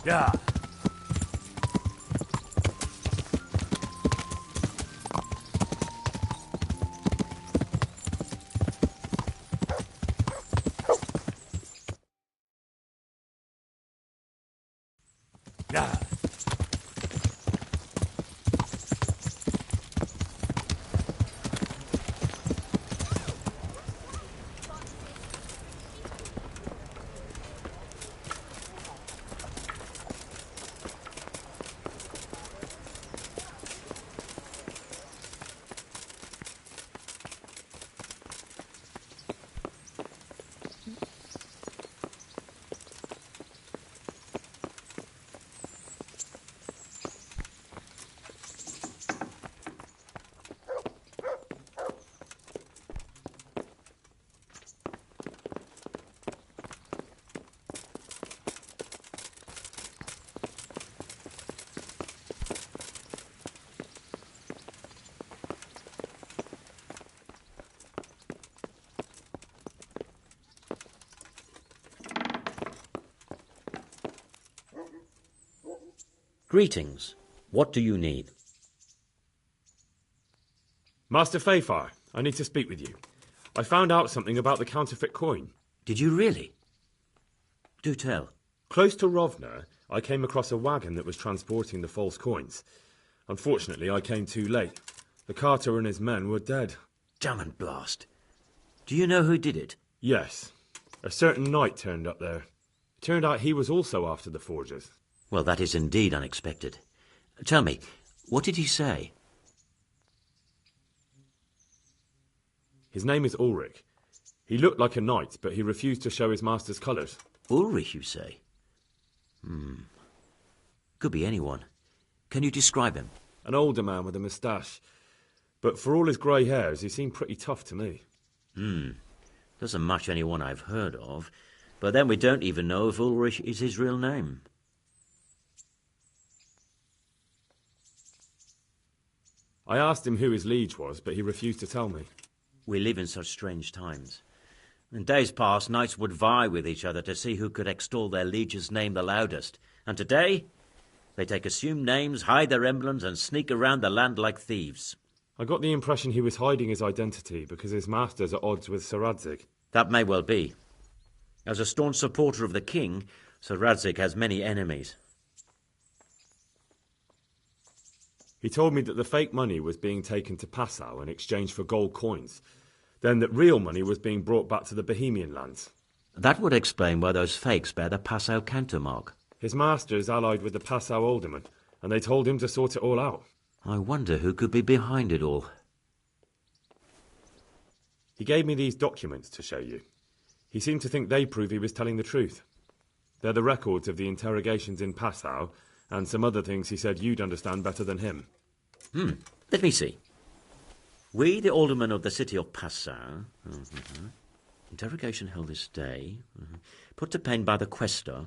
Yeah. Yeah. Greetings. What do you need? Master Fayfar, I need to speak with you. I found out something about the counterfeit coin. Did you really? Do tell. Close to Rovna, I came across a wagon that was transporting the false coins. Unfortunately, I came too late. The carter and his men were dead. Damn and blast. Do you know who did it? Yes. A certain knight turned up there. It turned out he was also after the forgers. Well, that is indeed unexpected. Tell me, what did he say? His name is Ulrich. He looked like a knight, but he refused to show his master's colours. Ulrich, you say? Could be anyone. Can you describe him? An older man with a moustache. But for all his grey hairs, he seemed pretty tough to me. Doesn't match anyone I've heard of. But then we don't even know if Ulrich is his real name. I asked him who his liege was, but he refused to tell me. We live in such strange times. In days past, knights would vie with each other to see who could extol their liege's name the loudest. And today, they take assumed names, hide their emblems, and sneak around the land like thieves. I got the impression he was hiding his identity because his master's at odds with Sir Radzig. That may well be. As a staunch supporter of the king, Sir Radzig has many enemies. He told me that the fake money was being taken to Passau in exchange for gold coins, then that real money was being brought back to the Bohemian lands. That would explain why those fakes bear the Passau countermark. His master's allied with the Passau alderman, and they told him to sort it all out. I wonder who could be behind it all. He gave me these documents to show you. He seemed to think they prove he was telling the truth. They're the records of the interrogations in Passau, and some other things he said you'd understand better than him. Let me see. We, the aldermen of the city of Passau, interrogation held this day, put to pen by the questor.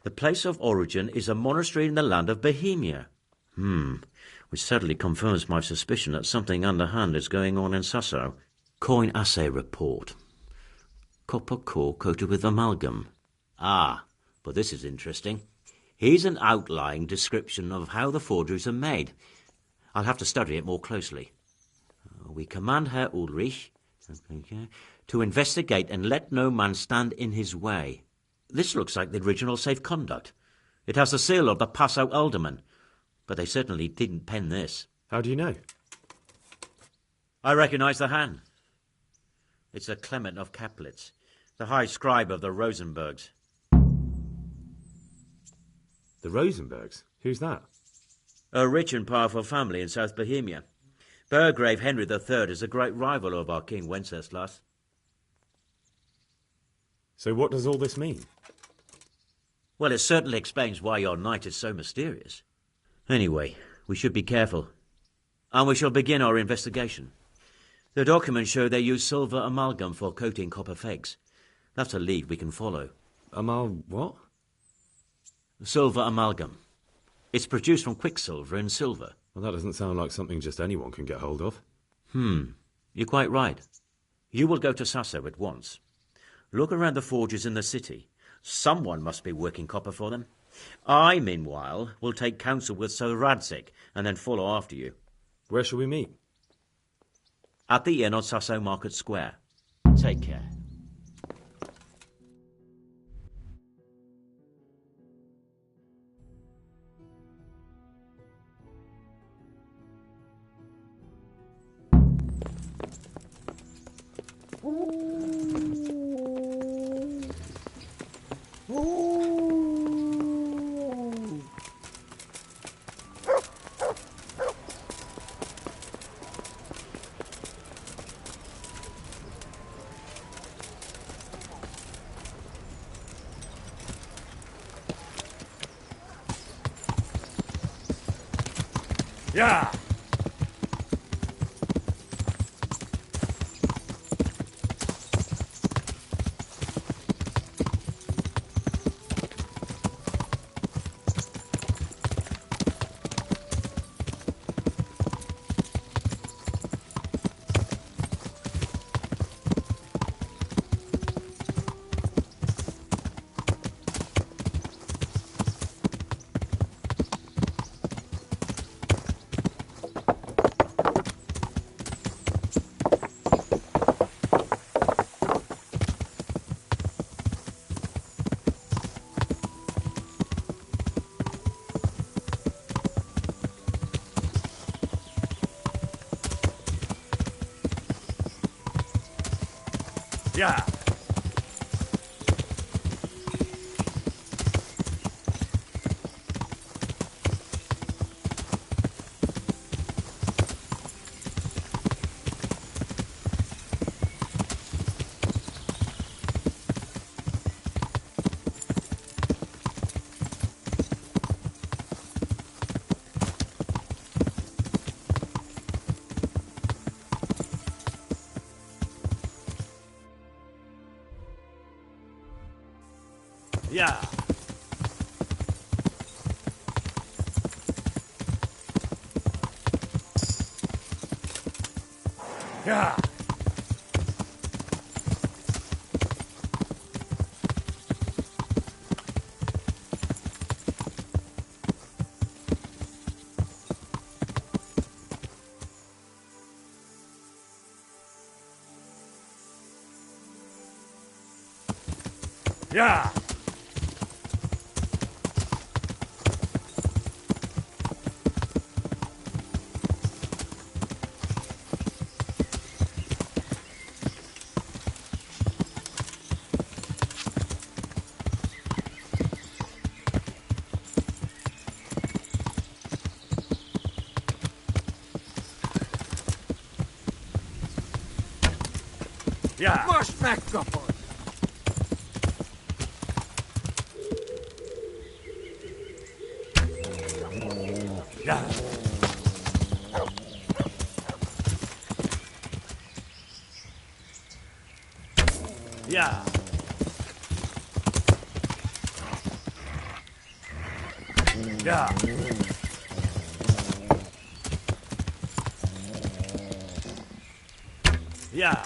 The place of origin is a monastery in the land of Bohemia. Which certainly confirms my suspicion that something underhand is going on in Sasso. Coin assay report. Copper core coated with amalgam. Ah, but this is interesting. Here's an outline description of how the forgeries are made. I'll have to study it more closely. We command Herr Ulrich to investigate and let no man stand in his way. This looks like the original safe conduct. It has the seal of the Passau alderman, but they certainly didn't pen this. How do you know? I recognize the hand. It's a Clement of Kaplitz, the high scribe of the Rosenbergs. The Rosenbergs? Who's that? A rich and powerful family in South Bohemia. Burgrave Henry III is a great rival of our King Wenceslas. So what does all this mean? Well, it certainly explains why your knight is so mysterious. Anyway, we should be careful. And we shall begin our investigation. The documents show they use silver amalgam for coating copper fakes. That's a lead we can follow. What? Silver amalgam. It's produced from quicksilver and silver. Well, that doesn't sound like something just anyone can get hold of. You're quite right. You will go to Sasso at once. Look around the forges in the city. Someone must be working copper for them. I, meanwhile, will take counsel with Sir Radzig and then follow after you. Where shall we meet? At the inn on Sasso Market Square. Take care. Yeah. Yeah. Yeah. Yeah. Yeah. Yeah. Most megkapod! Yeah. Yeah. Yeah. Yeah.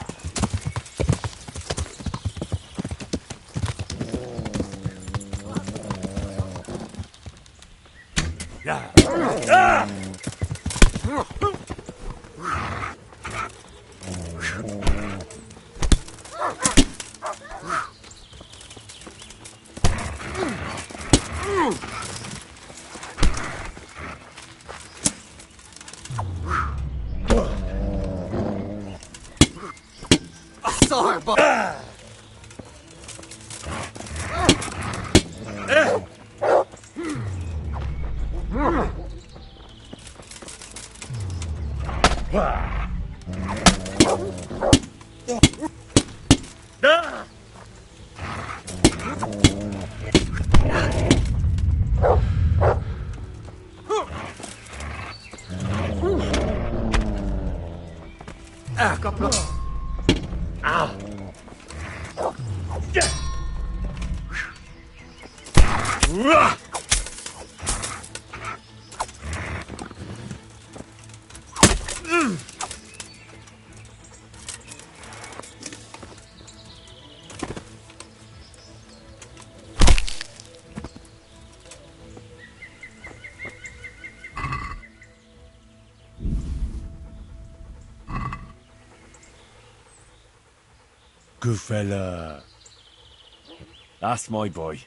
Yeah. Ah! Szarba! Ah! Elkaplak! Good fella. That's my boy.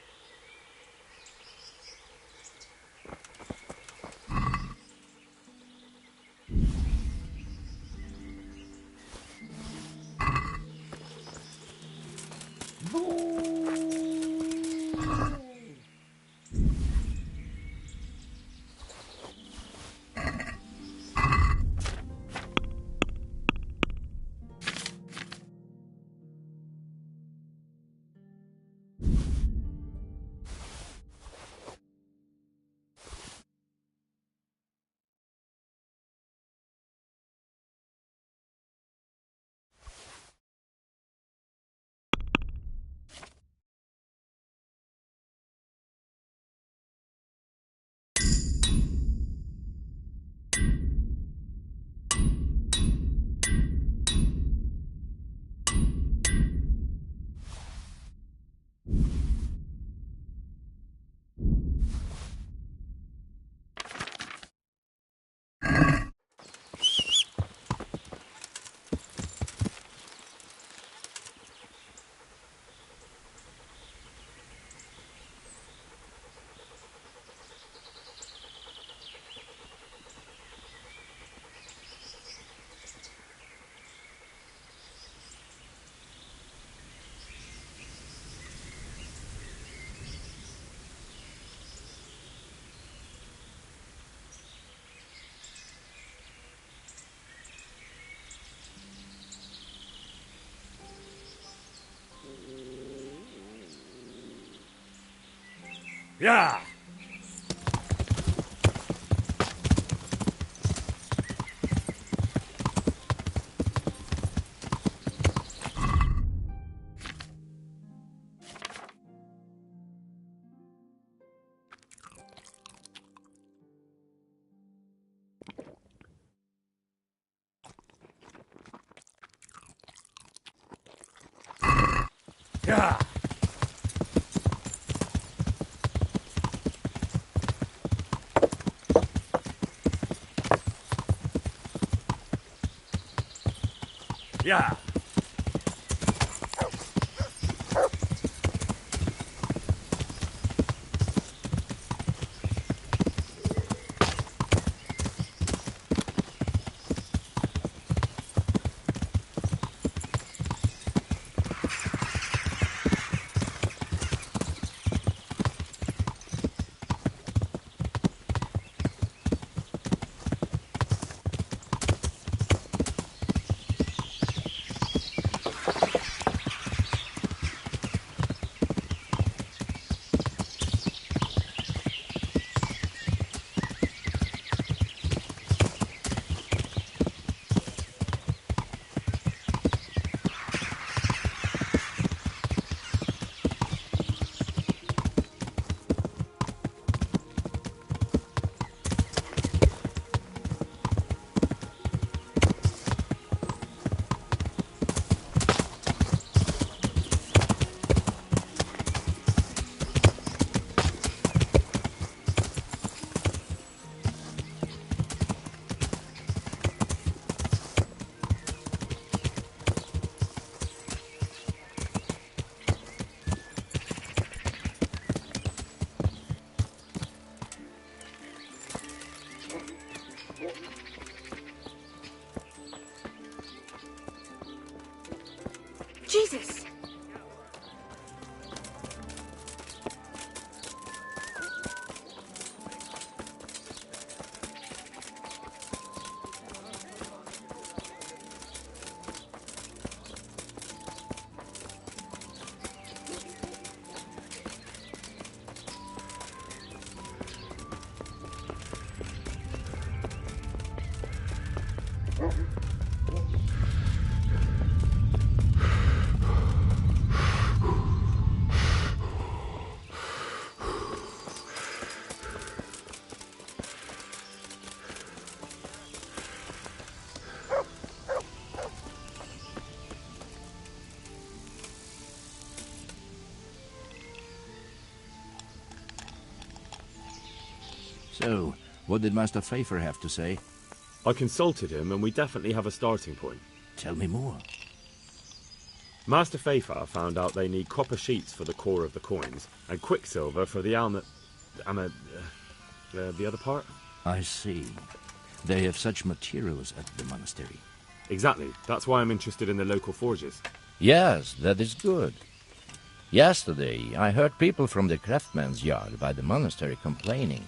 Yeah. Yeah. Yeah. Jesus! So, what did Master Pfeiffer have to say? I consulted him, and we definitely have a starting point. Tell me more. Master Fafar found out they need copper sheets for the core of the coins and quicksilver for the the other part? I see. They have such materials at the monastery. Exactly. That's why I'm interested in the local forges. Yes, that is good. Yesterday, I heard people from the craftsman's yard by the monastery complaining.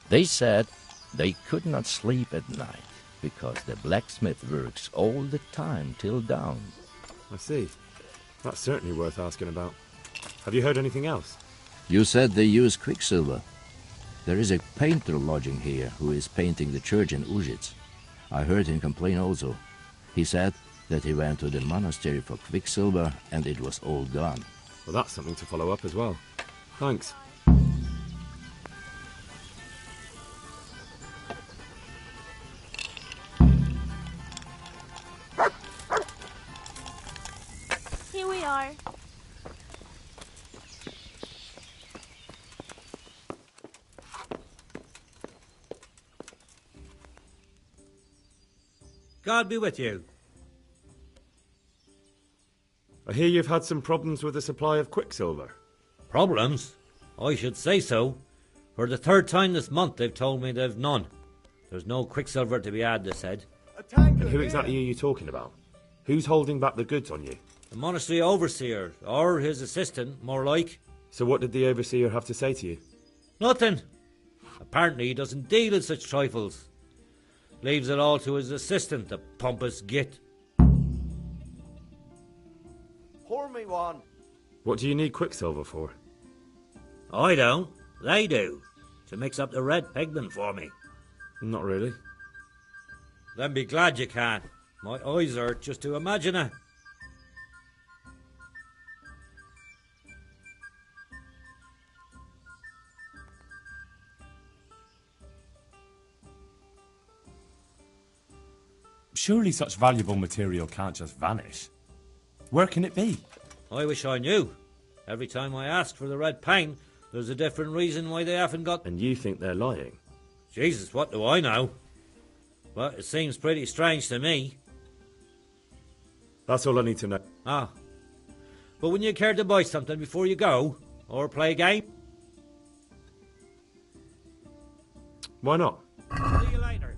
They said they could not sleep at night because the blacksmith works all the time till dawn. I see. That's certainly worth asking about. Have you heard anything else? You said they use quicksilver. There is a painter lodging here who is painting the church in Ujits. I heard him complain also. He said that he went to the monastery for quicksilver and it was all gone. Well, that's something to follow up as well. Thanks. Here we are. God be with you. I hear you've had some problems with the supply of quicksilver. Problems? I should say so. For the third time this month they've told me they've none. There's no quicksilver to be had, they said. And who exactly are you talking about? Who's holding back the goods on you? The monastery overseer, or his assistant, more like. So what did the overseer have to say to you? Nothing. Apparently he doesn't deal in such trifles. Leaves it all to his assistant, the pompous git. Pour me one. What do you need quicksilver for? I don't. They do. To mix up the red pigment for me. Not really. Then be glad you can. My eyes hurt just to imagine it. Surely such valuable material can't just vanish. Where can it be? I wish I knew. Every time I ask for the red paint, there's a different reason why they haven't got... And you think they're lying? Jesus, what do I know? Well, it seems pretty strange to me. That's all I need to know. Ah. But wouldn't you care to buy something before you go? Or play a game? Why not? See you later.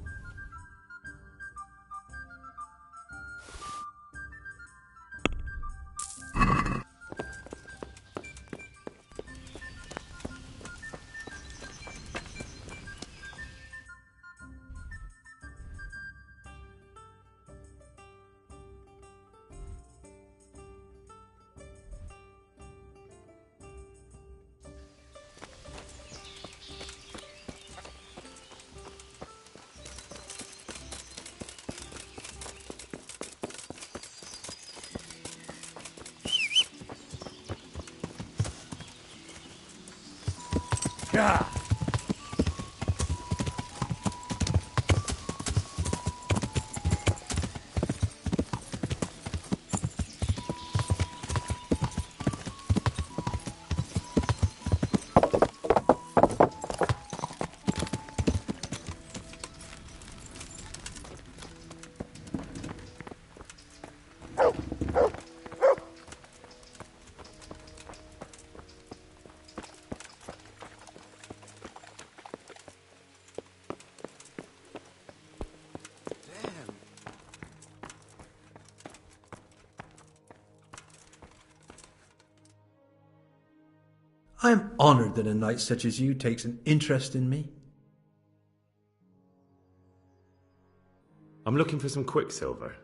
Yeah. I am honoured that a knight such as you takes an interest in me. I'm looking for some quicksilver.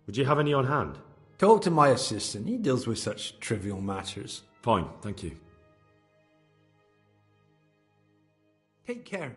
Would you have any on hand? Talk to my assistant, he deals with such trivial matters. Fine, thank you. Take care.